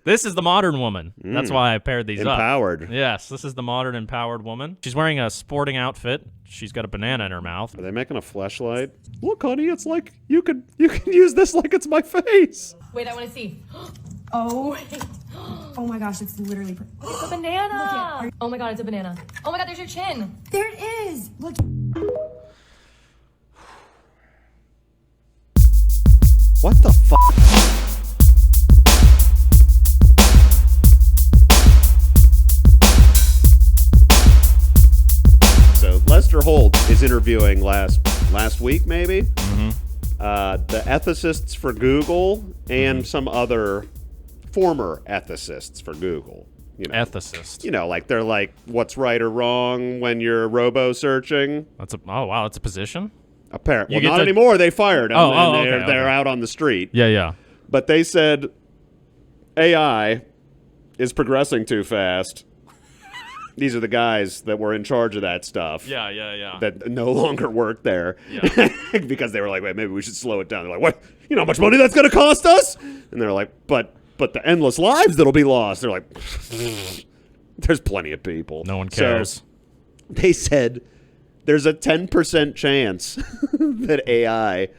This is the modern woman. That's why I paired these Empowered. up. Yes, this is the modern empowered woman. She's wearing a sporting outfit. She's got a banana in her mouth. Are they making a fleshlight? Look, honey, it's like you can use this like it's my face. Wait, I want to see. Oh my gosh, it's literally... It's a banana. Oh my god, it's a banana. Oh my god, there's your chin. There it is. Look. What the fuck? So Lester Holt is interviewing last week, maybe. The ethicists for Google and some other former ethicists for Google. Ethicist. Like they're like, what's right or wrong when you're robo searching? Oh wow, that's a position. Apparently, well, not anymore. They fired him. Okay. They're out on the street. Yeah. But they said AI is progressing too fast. These are the guys that were in charge of that stuff. Yeah. That no longer work there. Yeah. Because they were like, wait, maybe we should slow it down. They're like, what? You know how much money that's going to cost us? And they're like, but the endless lives that'll be lost. They're like, there's plenty of people. No one cares. So they said there's a 10% chance that AI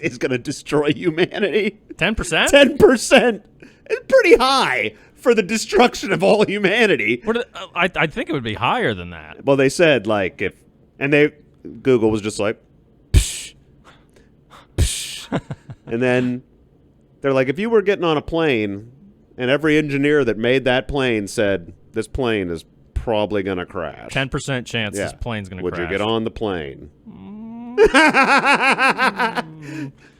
is going to destroy humanity. 10%? 10%. It's pretty high for the destruction of all humanity. I think it would be higher than that. Well, they said like Google was just like, psh, psh. And then they're like, if you were getting on a plane and every engineer that made that plane said this plane is probably going to crash. 10% chance this plane's going to crash. Would you get on the plane?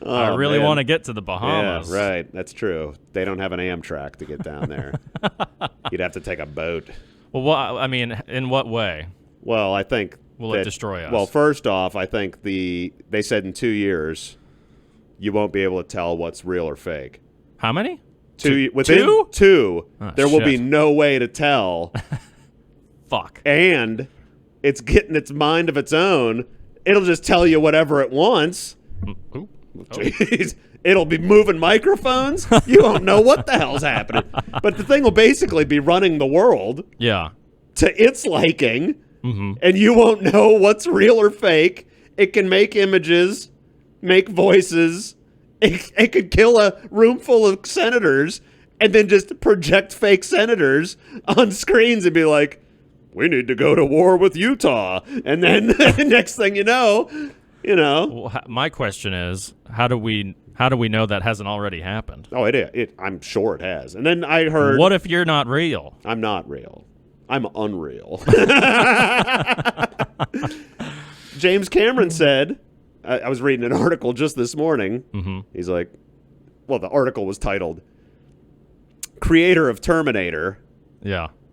I really want to get to the Bahamas. Yeah, right. That's true. They don't have an Amtrak to get down there. You'd have to take a boat. Well, I mean, in what way? Well, I think will it destroy us? Well, first off, I think they said in 2 years you won't be able to tell what's real or fake. How many? Within two, there will be shit. no way to tell. Fuck. And it's getting its mind of its own. It'll just tell you whatever it wants. Ooh. Jeez. It'll be moving microphones. You won't know what the hell's happening. But the thing will basically be running the world to its liking, and you won't know what's real or fake. It can make images, make voices. It could kill a room full of senators and then just project fake senators on screens and be like, we need to go to war with Utah. And then the next thing you know. Well, my question is, how do we know that hasn't already happened? Oh, I'm sure it has. And then I heard, what if you're not real? I'm not real. I'm unreal. James Cameron said, I was reading an article just this morning. He's like, well, the article was titled, creator of Terminator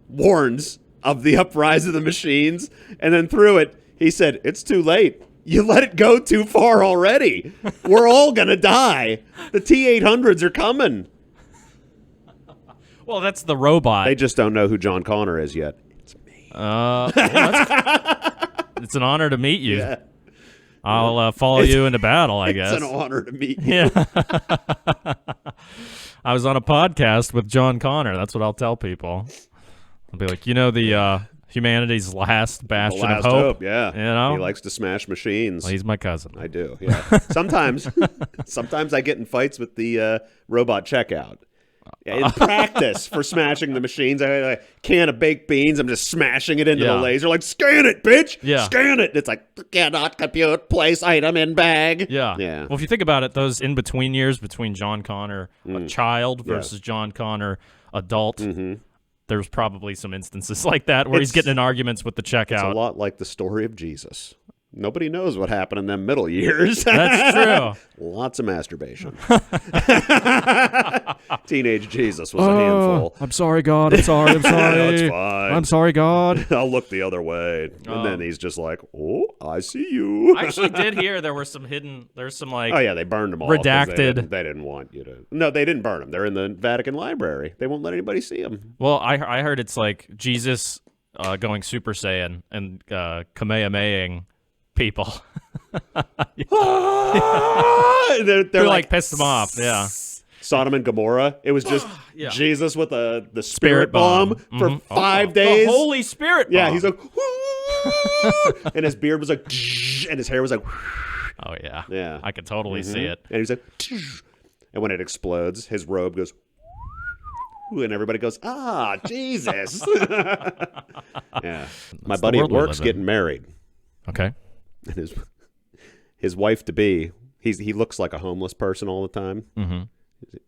warns of the uprise of the machines. And then through it, he said, it's too late. You let it go too far already. We're all going to die. The T-800s are coming. Well, that's the robot. They just don't know who John Connor is yet. It's me. It's an honor to meet you. Yeah. I'll follow you into battle, I guess. It's an honor to meet you. Yeah. I was on a podcast with John Connor. That's what I'll tell people. I'll be like, the humanity's last bastion of hope. Yeah. He likes to smash machines. Well, he's my cousin. I do, yeah. Sometimes I get in fights with the robot checkout. In practice for smashing the machines, I had a can of baked beans. I'm just smashing it into the laser. Like, scan it, bitch. Yeah. Scan it. It's like, cannot compute, place item in bag. Yeah. Well, if you think about it, those in-between years between John Connor, a child, versus John Connor, adult, there's probably some instances like that where he's getting in arguments with the checkout. It's a lot like the story of Jesus. Nobody knows what happened in them middle years. That's true. Lots of masturbation. Teenage Jesus was a handful. I'm sorry, God. I'm sorry. No, it's fine. I'm sorry, God. I'll look the other way. And then he's just like, oh, I see you. I actually did hear there were some like... Oh, yeah, they burned them all. Redacted. They didn't want you to... No, they didn't burn them. They're in the Vatican Library. They won't let anybody see them. Well, I heard it's like Jesus going Super Saiyan and Kamehamehaing people. they're like pissed them off. Yeah. Sodom and Gomorrah. It was just Jesus with the spirit bomb for 5 days. The Holy Spirit bomb. Yeah, he's like, and his beard was like, and his hair was like, oh yeah, yeah. I could totally see it. And he's like, and when it explodes, his robe goes, and everybody goes, ah, Jesus. Yeah, my buddy at work's getting married. Okay, and his wife to be, he looks like a homeless person all the time. Mm-hmm.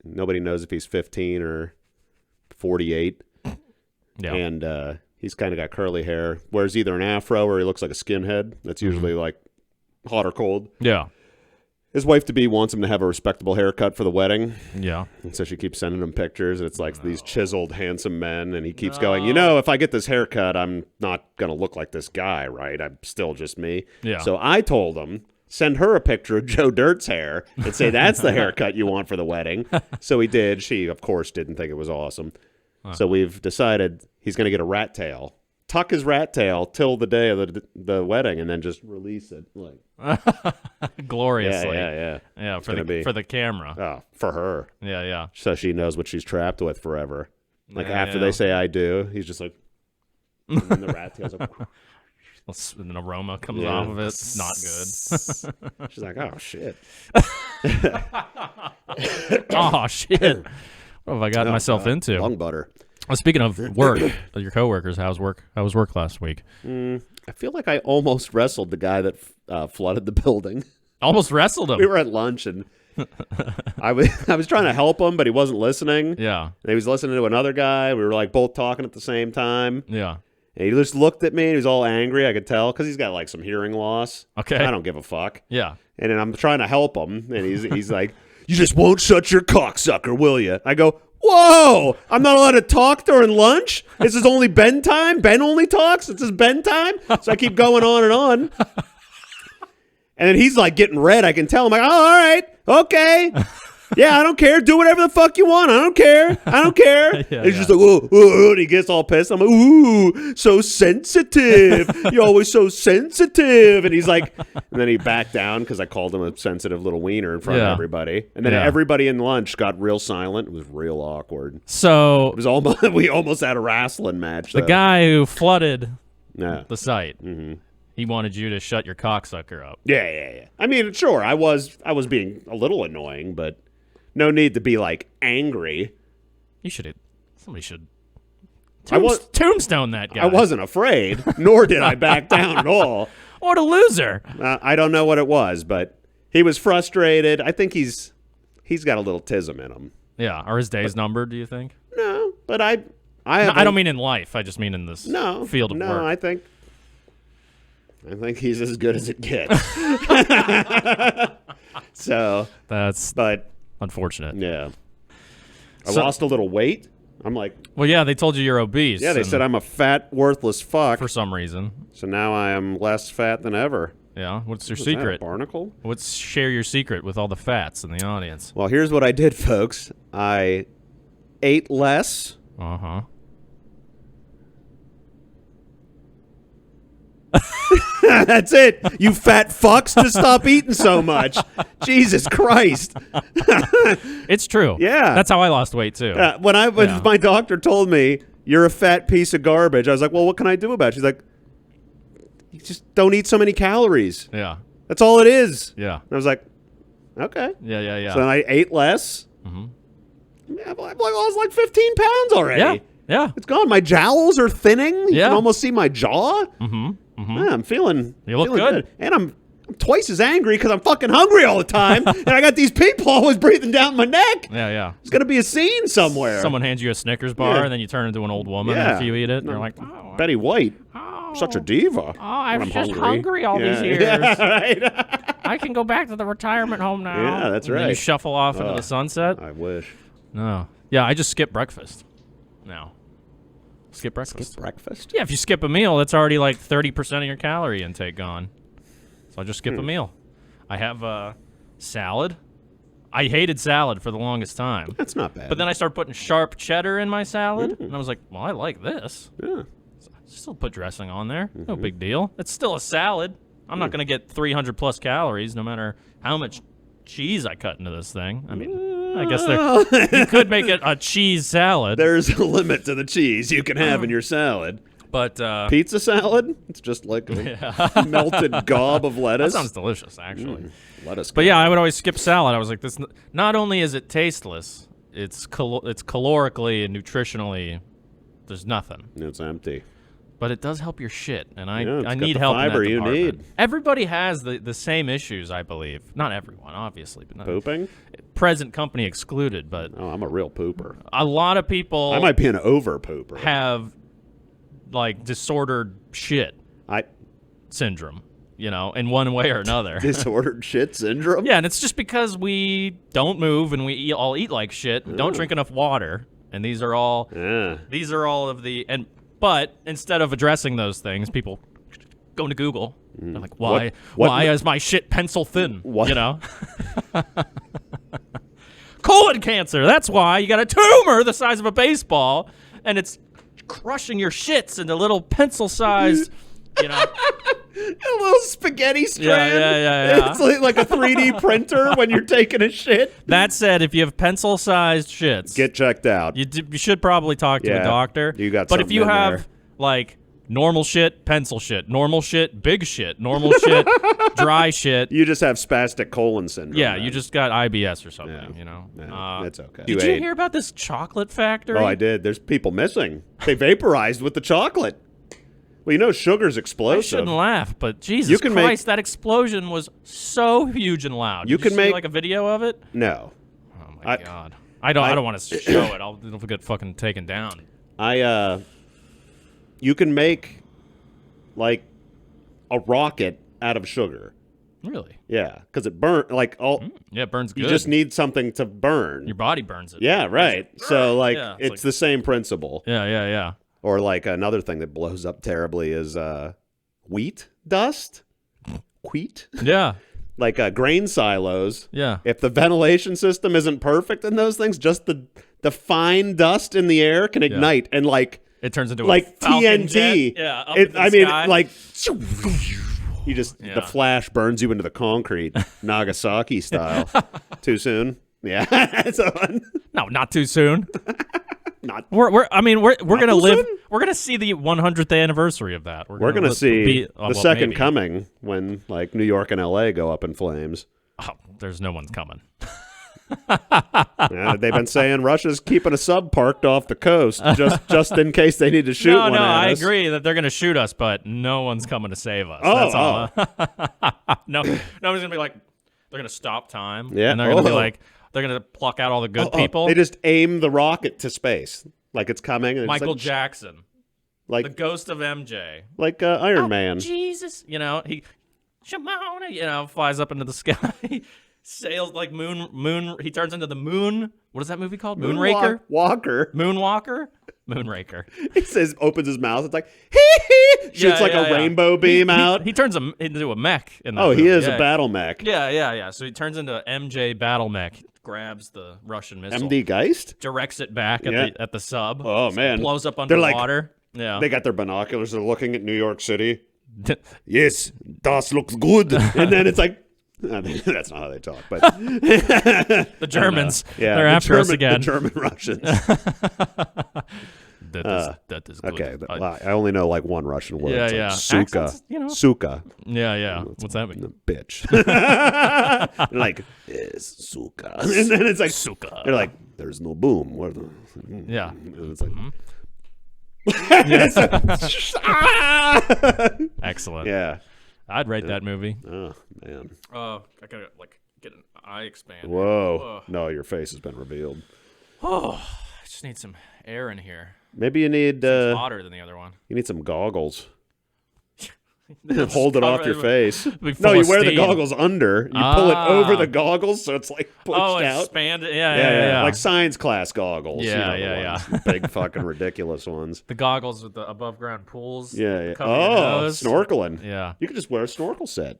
Nobody knows if he's 15 or 48. Yeah, and he's kind of got curly hair. Wears either an afro or he looks like a skinhead. That's usually like hot or cold. Yeah. His wife to be wants him to have a respectable haircut for the wedding. Yeah. And so she keeps sending him pictures. It's like these chiseled, handsome men. And he keeps going, if I get this haircut, I'm not going to look like this guy, right? I'm still just me. Yeah. So I told him, send her a picture of Joe Dirt's hair and say, that's the haircut you want for the wedding. So he did. She, of course, didn't think it was awesome. So we've decided he's going to get a rat tail. Tuck his rat tail till the day of the wedding, and then just release it like gloriously. Yeah. For the camera. Oh, for her. Yeah. So she knows what she's trapped with forever. Like after they say I do, he's just like, and then the rat tail's like, an aroma comes off of it. It's not good. She's like, oh shit. Oh shit. What have I gotten myself into? Lung butter. Well, speaking of work, your coworkers, how was work last week? I feel like I almost wrestled the guy that flooded the building. Almost wrestled him. We were at lunch and I was trying to help him, but he wasn't listening. Yeah. And he was listening to another guy. We were like both talking at the same time. Yeah. And he just looked at me and he was all angry. I could tell because he's got like some hearing loss. Okay. I don't give a fuck. Yeah. And then I'm trying to help him, and he's like, "You just won't shut your cocksucker, will you?" I go, "Whoa! I'm not allowed to talk during lunch. This is only Ben time. Ben only talks. It's his Ben time." So I keep going on and on. And then he's like getting red. I can tell. I'm like, "Oh, all right, okay, yeah, I don't care. Do whatever the fuck you want. I don't care. He's just like, "Oh," and he gets all pissed. I'm like, "Ooh, so sensitive. You're always so sensitive." And he's like, and then he backed down because I called him a sensitive little wiener in front of everybody. And then everybody in lunch got real silent. It was real awkward. So it was almost we almost had a wrestling match. The guy who flooded the site. Mm-hmm. He wanted you to shut your cocksucker up. Yeah. I mean, sure, I was being a little annoying, but no need to be like angry. Somebody should tombstone that guy. I wasn't afraid, nor did I back down at all. What a loser. I don't know what it was, but he was frustrated. I think he's got a little tism in him. Yeah. Are his days numbered, do you think? No, but I don't mean in life. I just mean in this field of work. No, I think he's as good as it gets. But unfortunate. Yeah. I lost a little weight. I'm like, well, yeah, they told you you're obese. Yeah, they said I'm a fat, worthless fuck. For some reason. So now I am less fat than ever. Yeah. What's your secret? That, a barnacle? Share your secret with all the fats in the audience. Well, here's what I did, folks. I ate less. Uh-huh. That's it. You fat fucks, to stop eating so much. Jesus Christ. It's true. Yeah. That's how I lost weight too. When my doctor told me you're a fat piece of garbage, I was like, well, what can I do about it? She's like, you just don't eat so many calories. Yeah. That's all it is. Yeah. And I was like, okay. Yeah. So then I ate less. Mm-hmm. I've lost like 15 pounds already. Yeah. It's gone. My jowls are thinning. You can almost see my jaw. Mm-hmm. Yeah, I'm feeling. You look good. And I'm twice as angry because I'm fucking hungry all the time, and I got these people always breathing down my neck. Yeah. There's gonna be a scene somewhere. Someone hands you a Snickers bar, and then you turn into an old woman after you eat it. And you're like, Betty White, such a diva. Oh, I was just hungry all these years. Yeah, right. I can go back to the retirement home now. Yeah, that's right. And you shuffle off into the sunset. I wish. No. Yeah, I just skip breakfast now. Skip breakfast. Skip breakfast? Yeah, if you skip a meal, that's already like 30% of your calorie intake gone. So I just skip a meal. I have salad. I hated salad for the longest time. That's not bad. But then I started putting sharp cheddar in my salad, and I was like, well, I like this. Yeah. So I still put dressing on there. No big deal. It's still a salad. I'm not going to get 300 plus calories no matter how much cheese I cut into this thing. I mean, I guess you could make it a cheese salad. There's a limit to the cheese you can have in your salad. But pizza salad? It's just like a melted gob of lettuce. That sounds delicious, actually. Lettuce. But yeah, I would always skip salad. I was like, this. Not only is it tasteless, it's calorically and nutritionally, there's nothing. It's empty. But it does help your shit, and I got need the help fiber in that you department. need. Everybody has the same issues, I believe. Not everyone, obviously, but Pooping? Present company excluded. But Oh, I'm a real pooper. a lot of people I might be an over pooper. have like disordered shit I syndrome, in one way or another. disordered shit syndrome? Yeah, and it's just because we don't move and we all eat like shit, and don't drink enough water, and these are all of the But instead of addressing those things, people go into Google. They're like, why is my shit pencil thin? What? Colon cancer. That's why. You got a tumor the size of a baseball, and it's crushing your shits into little pencil-sized, A little spaghetti strand. Yeah. It's like a 3D printer when you're taking a shit. That said, if you have pencil-sized shits, Get checked out. you should probably talk to a doctor. You got but if something you in have there. like normal shit, pencil shit, normal shit, big shit, normal shit, dry shit. You just have spastic colon syndrome. Yeah, then. you just got IBS or something, Yeah, that's okay. Did you hear about this chocolate factory? Oh, I did. There's people missing. They vaporized with the chocolate. Well, sugar's I explosive. shouldn't laugh, but Jesus Christ, that explosion was so huge and loud. Did you see like a video of it? No. Oh my God. I don't want to show it. It'll get fucking taken down. You can make like a rocket out of sugar. Really? Yeah, because it burns Yeah, it burns good. You just need something to burn. Your body burns it. Yeah, right. So it's like the same principle. Yeah. Or like another thing that blows up terribly is wheat dust. Wheat. Yeah. Like grain silos. Yeah. If the ventilation system isn't perfect in those things, just the fine dust in the air can ignite and it turns into like a Falcon TNT. Jet. Yeah, up in the sky. Like you just the flash burns you into the concrete, Nagasaki style. Too soon? Yeah. No, not too soon. Not. We're gonna live. soon? We're gonna see the 100th anniversary of that. We're gonna see the second coming when like New York and LA go up in flames. Oh, there's no one's coming. They've been saying Russia's keeping a sub parked off the coast just in case they need to shoot one at I us. agree that they're going to shoot us, but no one's coming to save us. Oh, That's all. Nobody's going to be like, they're going to stop time. Yeah. And they're going to be like, they're going to pluck out all the good people. They just aim the rocket to space like it's coming. And Michael it's Jackson, like the ghost of MJ, like Iron Man. Jesus, he, Shimona, flies up into the sky. Sails like moon. He turns into the moon. What is that movie called? Moonraker? Moonwalker. Moonraker. He says, opens his mouth. It's like, hee. Shoots a rainbow beam out. He turns into a mech. In that he movie. is a battle mech. Yeah. So he turns into MJ battle mech. Grabs the Russian missile. MD Geist? Directs it back at the sub. Oh, man. Blows up underwater. Yeah. They got their binoculars. They're looking at New York City. Yes, das looks good. And then it's like, that's not how they talk, but the Germans, they're after us again. The German Russians. That is good. Okay, I only know like one Russian word. Yeah. Suka. Accents, Suka. Yeah. What's that mean? Bitch. Like, yes, Suka. And then it's like, Suka. They're like, there's no boom. Yeah. And it's like, Excellent. Yeah. I'd rate that movie. Oh, man. I gotta get an eye expander. Whoa. No, your face has been revealed. Oh, I just need some air in here. Maybe you need hotter than the other one. You need some goggles. Hold it off your face. No, you wear the goggles under. You pull it over the goggles so it's like pushed out. Expand it. Yeah. Like science class goggles. Yeah. Big fucking ridiculous ones. The goggles with the above ground pools. Yeah. Oh, snorkeling. Yeah. You could just wear a snorkel set.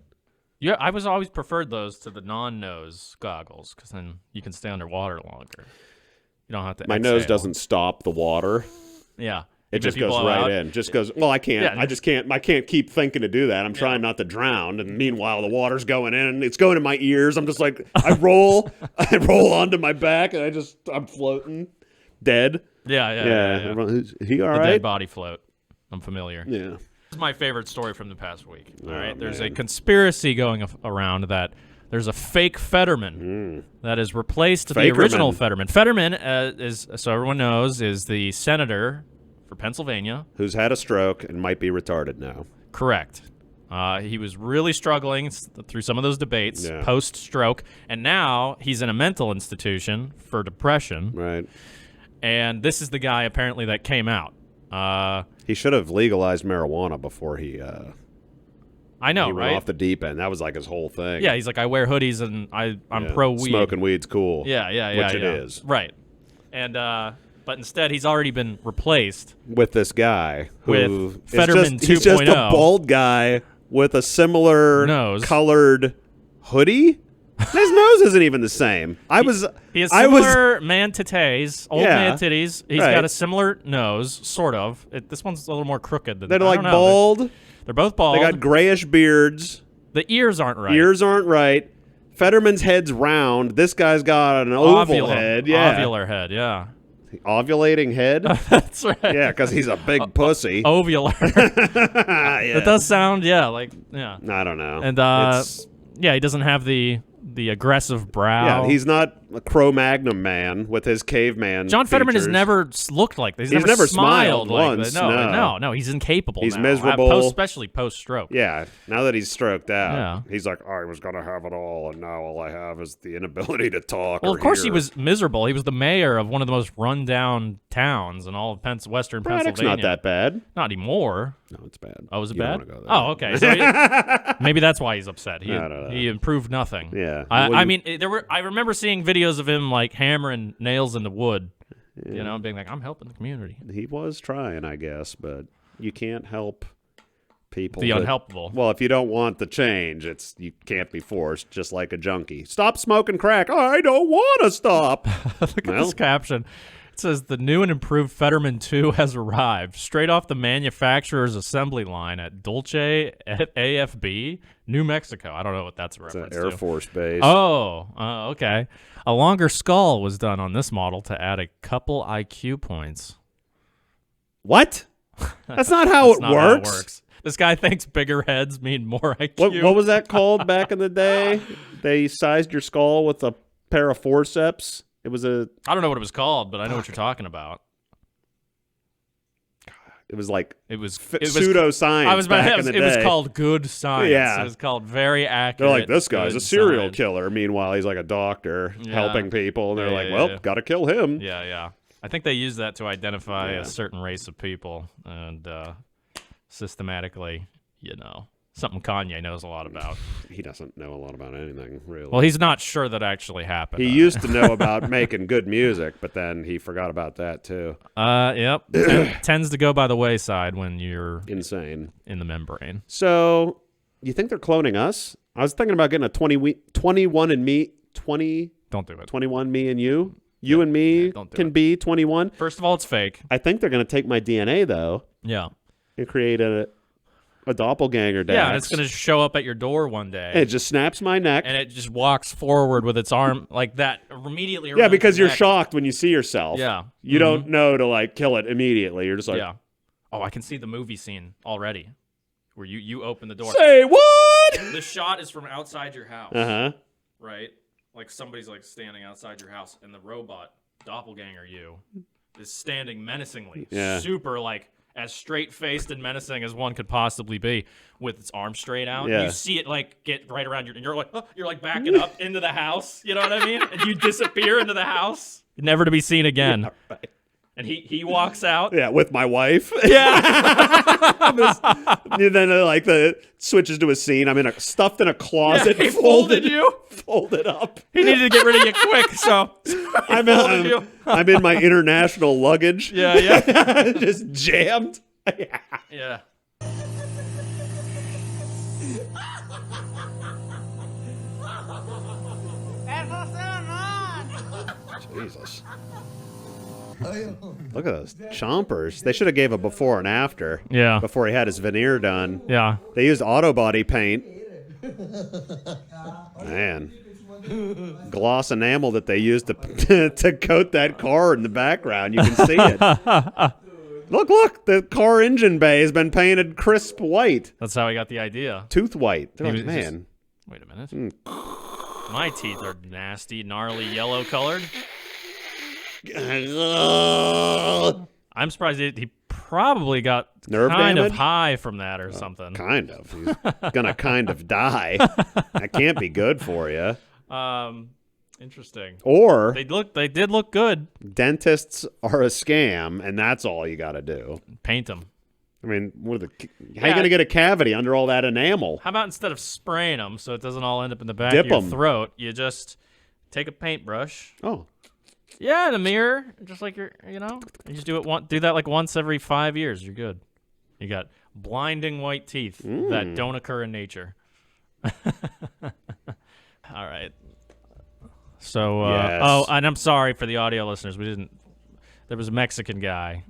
Yeah, I was always preferred those to the non-nose goggles because then you can stay underwater longer. You don't have to. My nose doesn't stop the water. Yeah. It just goes right in. Just goes. Well, I can't. Yeah. I just can't. I can't keep thinking to do that. I'm trying not to drown. And meanwhile, the water's going in. It's going in my ears. I'm just like, I roll onto my back, and I'm floating, dead. Yeah. Is he all the right? dead body float. I'm familiar. Yeah. This is my favorite story from the past week. All right. There's man. a conspiracy going around that there's a fake Fetterman that has replaced the original Fetterman. Fetterman, is, so everyone knows, is the senator for Pennsylvania. Who's had a stroke and might be retarded now. Correct. He was really struggling through some of those debates post-stroke, and now he's in a mental institution for depression. Right. And this is the guy, apparently, that came out. He should have legalized marijuana before he... I know, he right? went off the deep end. That was like his whole thing. Yeah, he's like, I wear hoodies and I'm pro-weed. Smoking weed's cool. Yeah. Which it is. Right. And but instead, he's already been replaced with this guy who with Fetterman 2.0. He's just a bald guy with a similar colored hoodie. His nose isn't even the same. He has similar man titties, old man titties. He's got a similar nose, sort of. This one's a little more crooked than They're like bald. They're both bald. They got grayish beards. The ears aren't right. Ears aren't right. Fetterman's head's round. This guy's got an oval head. Yeah. Ovular head, yeah. Ovulating head? That's right. Yeah, because he's a big pussy. Ovular. It does sound, I don't know. And, he doesn't have the aggressive brow. Yeah, he's not a Cro-Magnon man with his caveman John Fetterman features. has never looked like this. He's never smiled like once. That. No, he's incapable. He's now. miserable. Especially post-stroke. Yeah, now that he's stroked out, he's like, I was going to have it all, and now all I have is the inability to talk. Well, of course he was miserable. He was the mayor of one of the most run-down towns in all of Western Braddock's Pennsylvania. not that bad. Not anymore. No, it's bad. Oh, was it You bad? don't wanna go there. Oh, okay. So maybe that's why he's upset. He improved nothing. Yeah. I mean, I remember seeing videos of him like hammering nails into wood. Yeah. Being like, I'm helping the community. He was trying, I guess, but you can't help people. The unhelpable. Well, if you don't want the change, you can't be forced, just like a junkie. Stop smoking crack. I don't want to stop. Look at this caption. It says, the new and improved Fetterman 2 has arrived straight off the manufacturer's assembly line at Dulce AFB, New Mexico. I don't know what that's a reference to. Air Force Base. Oh, okay. A longer skull was done on this model to add a couple IQ points. What? That's not how it works. This guy thinks bigger heads mean more IQ. What was that called back in the day? They sized your skull with a pair of forceps. It was I don't know what it was called, but I know what you're talking about. It was like pseudoscience. I was about back in the day. It was called good science. Yeah. It was called very accurate. They're like, this guy's a serial science. killer. Meanwhile, he's like a doctor helping people. And they're like, gotta kill him. Yeah. I think they use that to identify a certain race of people and systematically, something Kanye knows a lot about. He doesn't know a lot about anything, really. Well, he's not sure that actually happened. He used to know about making good music, but then he forgot about that, too. Yep. Tends to go by the wayside when you're insane in the membrane. So, you think they're cloning us? I was thinking about getting a 21 and me, 20... Don't do it. 21 me and you. You and me can be 21. First of all, it's fake. I think they're going to take my DNA, though. Yeah. And create a doppelganger Dax. Yeah, it's going to show up at your door one day. And it just snaps my neck. And it just walks forward with its arm like that immediately. Yeah, because you're shocked when you see yourself. Yeah. You don't know to kill it immediately. You're just like... Yeah. Oh, I can see the movie scene already where you open the door. Say what? The shot is from outside your house. Uh-huh. Right? Like somebody's standing outside your house and the robot, doppelganger you, is standing menacingly. Yeah. Super as straight-faced and menacing as one could possibly be, with its arm straight out. Yeah. You see it get right around and you're like, oh, you're backing up into the house. You know what I mean? And you disappear into the house, never to be seen again. Yeah, right. And he walks out. Yeah, with my wife. Yeah. And then the switches to a scene. I'm stuffed in a closet. Yeah, he folded you. Folded up. He needed to get rid of you quick, so I'm in my international luggage. Yeah. Just jammed. Yeah. Jesus. Look at those chompers. They should have gave a before and after. Yeah. Before he had his veneer done. Yeah. They used auto body paint. Man. Gloss enamel that they used to coat that car in the background. You can see it. Look. The car engine bay has been painted crisp white. That's how he got the idea. Tooth white. Man. Wait a minute. My teeth are nasty, gnarly, yellow colored. I'm surprised he probably got nerve kind damage? of high from that or something. Kind of. He's gonna kind of die. That can't be good for you. Interesting. Or they did look good. Dentists are a scam, and that's all you got to do. Paint them. I mean, how are you gonna get a cavity under all that enamel? How about instead of spraying them so it doesn't all end up in the back Dip of your 'em. throat, you just take a paintbrush. Oh. Yeah, in a mirror, just like you just do it do that like once every 5 years. You're good. You got blinding white teeth that don't occur in nature. All right. So, yes. and I'm sorry for the audio listeners. There was a Mexican guy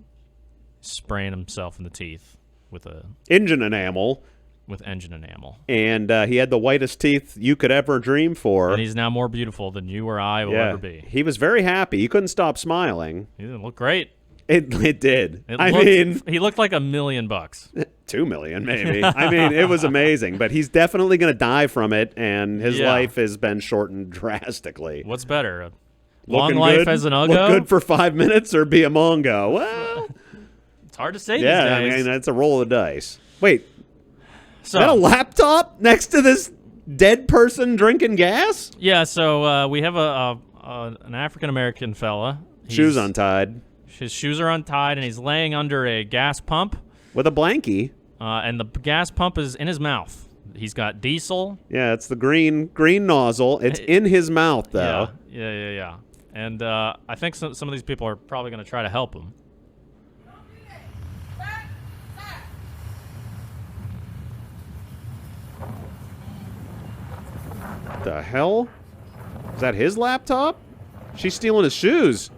spraying himself in the teeth with engine enamel. With engine enamel. And he had the whitest teeth you could ever dream for. And he's now more beautiful than you or I will ever be. He was very happy. He couldn't stop smiling. He didn't look great. It did. He looked like $1 million. $2 million, maybe. I mean, it was amazing. But he's definitely going to die from it, and his life has been shortened drastically. What's better? Long life as an uggo? Look good for 5 minutes or be a mongo? Well, it's hard to say these days. Yeah, I mean, that's a roll of the dice. Wait. So, is that a laptop next to this dead person drinking gas? Yeah, so we have an African-American fella. Shoes untied. His shoes are untied, and he's laying under a gas pump. With a blankie. And the gas pump is in his mouth. He's got diesel. Yeah, it's the green nozzle. It's in his mouth, though. Yeah. And I think some of these people are probably going to try to help him. The hell? Is that his laptop? She's stealing his shoes.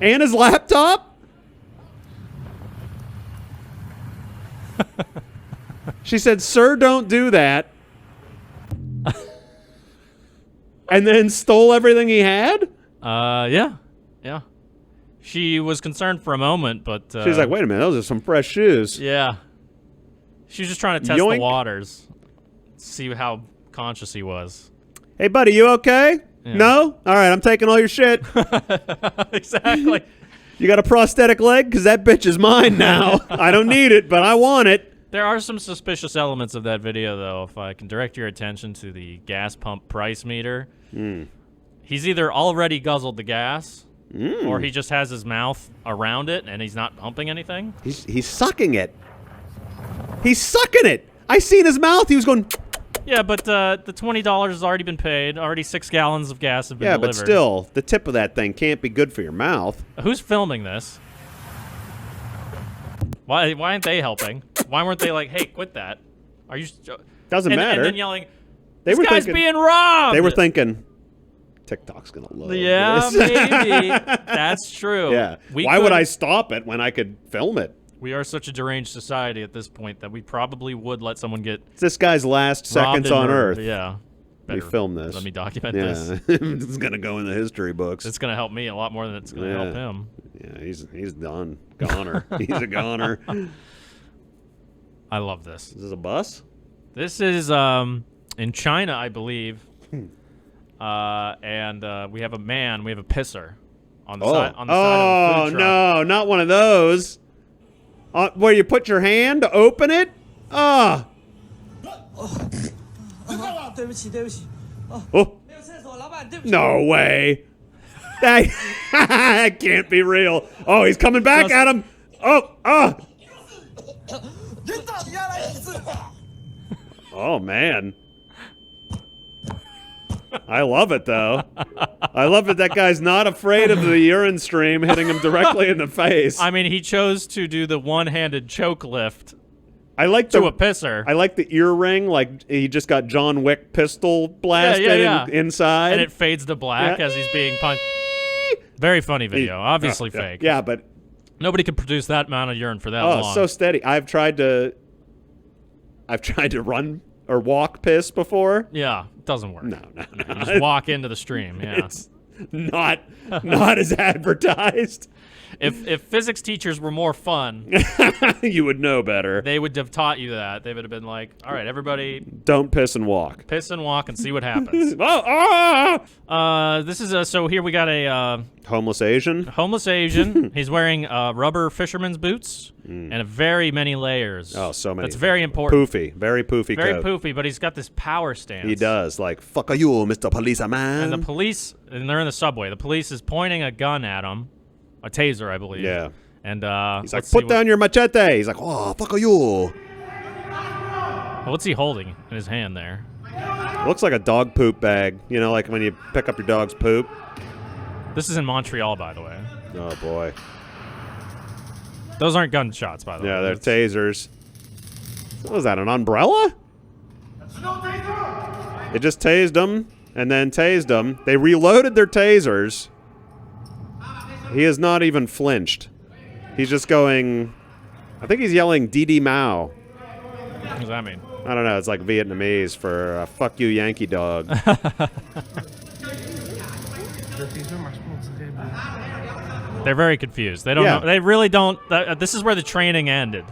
And his laptop? She said, "Sir, don't do that." And then stole everything he had? Yeah. She was concerned for a moment, but... she was like, wait a minute, those are some fresh shoes. Yeah. She was just trying to test Yoink. the waters. See how conscious he was. Hey, buddy, you okay? Yeah. No? All right, I'm taking all your shit. Exactly. You got a prosthetic leg? Because that bitch is mine now. I don't need it, but I want it. There are some suspicious elements of that video, though. If I can direct your attention to the gas pump price meter. He's either already guzzled the gas, or he just has his mouth around it, and he's not pumping anything. He's sucking it. He's sucking it. I seen his mouth. He was going... Yeah, but the $20 has already been paid. Already 6 gallons of gas have been delivered. Yeah, but still, the tip of that thing can't be good for your mouth. Who's filming this? Why aren't they helping? Why weren't they like, hey, quit that? Are you... Doesn't matter. And then yelling, this guy's being robbed! They were thinking, TikTok's going to load Yeah, this. maybe. That's true. Yeah. Why would I stop it when I could film it? We are such a deranged society at this point that we probably would let someone get It's this guy's last seconds on Earth. Yeah. We film this. Let me document this. It's going to go in the history books. It's going to help me a lot more than it's going to help him. Yeah, he's done. Goner. He's a goner. I love this. Is this a bus? This is in China, I believe. And we have a pisser on the side of a food truck. No, not one of those. Where you put your hand to open it? Oh. No way. That can't be real. Oh, he's coming back at him. Oh, Oh, man. I love it, though. I love it that guy's not afraid of the urine stream hitting him directly in the face. I mean, he chose to do the one-handed choke lift a pisser. I like the ear ring, like he just got John Wick pistol blasted inside. And it fades to black as he's being punched. Very funny video. Obviously fake. Yeah, but nobody could produce that amount of urine for that oh, long. so steady. I've tried to run or walk piss before. Yeah, it doesn't work. No. You just walk into the stream. Yeah. It's not as advertised. If physics teachers were more fun, you would know better. they would have taught you that. They would have been like, all right, everybody Don't piss and walk. piss and walk and see what happens. This is so here we got a Homeless Asian. homeless Asian. He's wearing rubber fisherman's boots and very many layers. Oh, so many. That's very important. Poofy. Very poofy Very coat. poofy, but he's got this power stance. He does. Like, fuck are you, Mr. Policeman? And the police, and they're in the subway. The police is pointing a gun at him, a taser, I believe. Yeah. And He's like, put down your machete. He's like, oh, fuck are you? What's he holding in his hand there? Looks like a dog poop bag. You know, like when you pick up your dog's poop. This is in Montreal, by the way. Oh, boy. Those aren't gunshots, by the way. Yeah, they're tasers. What was that, an umbrella? It just tased them and then tased them. They reloaded their tasers. He has not even flinched. He's just going... I think he's yelling DD Mao. What does that mean? I don't know. It's like Vietnamese for fuck you, Yankee dog. They're very confused. They don't Yeah. know. They really don't. This is where the training ended.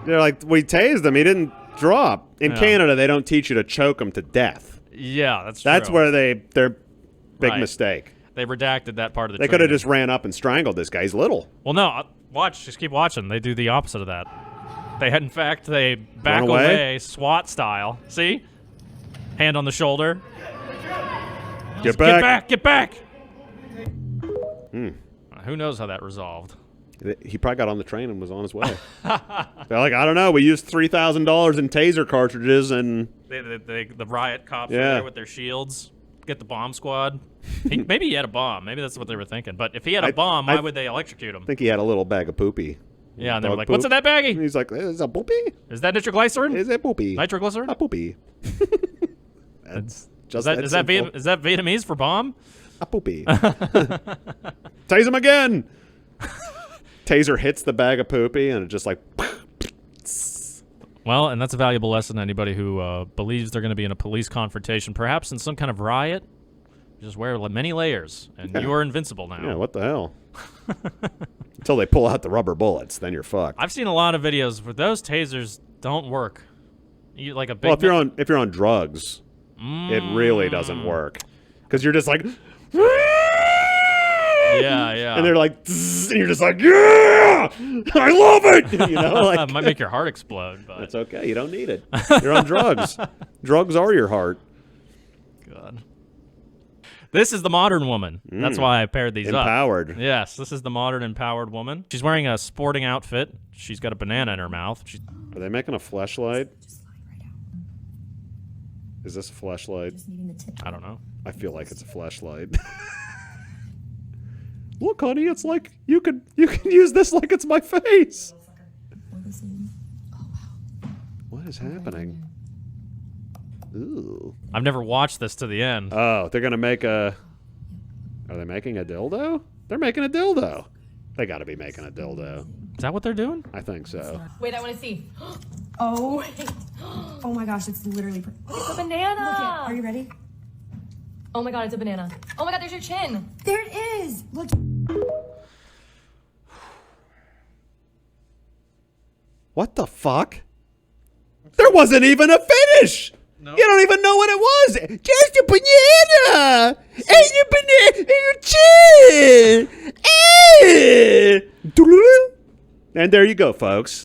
They're like, we tased him. He didn't drop. In Yeah. Canada, they don't teach you to choke him to death. Yeah, that's true. That's where their big Right. mistake. They redacted that part of the They could have training. just ran up and strangled this guy. He's little. Well, no. Watch. Just keep watching. They do the opposite of that. They had, in fact, they back Run away? away, SWAT style. See? Hand on the shoulder. Get Get back. back! Get back! Who knows how that resolved? He probably got on the train and was on his way. They're like, I don't know. We used $3,000 in taser cartridges and... The riot cops Yeah. were there with their shields. Get the bomb squad. Maybe he had a bomb. Maybe that's what they were thinking. But if he had a bomb, why would they electrocute him? I think he had a little bag of poopy. Yeah, and they were Dog like, poop. what's in that baggie? And he's like, is that poopy? Is that nitroglycerin? Is it poopy? Nitroglycerin? A poopy. That's just Is that Vietnamese for bomb? a poopy. Tase him again. Taser hits the bag of poopy and it just like... Well, and that's a valuable lesson to anybody who believes they're going to be in a police confrontation, perhaps in some kind of riot. Just wear many layers, and you are invincible now. Yeah, what the hell? Until they pull out the rubber bullets, then you're fucked. I've seen a lot of videos where those tasers don't work. You, like a big Well, if you're on drugs, it really doesn't work because you're just like, yeah, and they're like, and you're just like, yeah, I love it. You know, like might make your heart explode, but it's okay. You don't need it. You're on drugs. Drugs are your heart. God. This is the modern woman. That's why I paired these Empowered. up. Yes, this is the modern empowered woman. She's wearing a sporting outfit. She's got a banana in her mouth. Are they making a fleshlight? Is this a fleshlight? I don't know. I feel like it's a fleshlight. Look, honey, it's like you can use this like it's my face. What is happening? Ooh. I've never watched this to the end. Oh, they're gonna make a... Are they making a dildo? They're making a dildo. They gotta be making a dildo. Is that what they're doing? I think so. Wait, I want to see. Oh, wait. Oh my gosh, it's literally... It's a banana. Look it. Are you ready? Oh my god, it's a banana. Oh my god, there's your chin. There it is. Look. What the fuck? There wasn't even a finish! No. You don't even know what it was! Just a banana! And your banana! And your chin! And there you go, folks.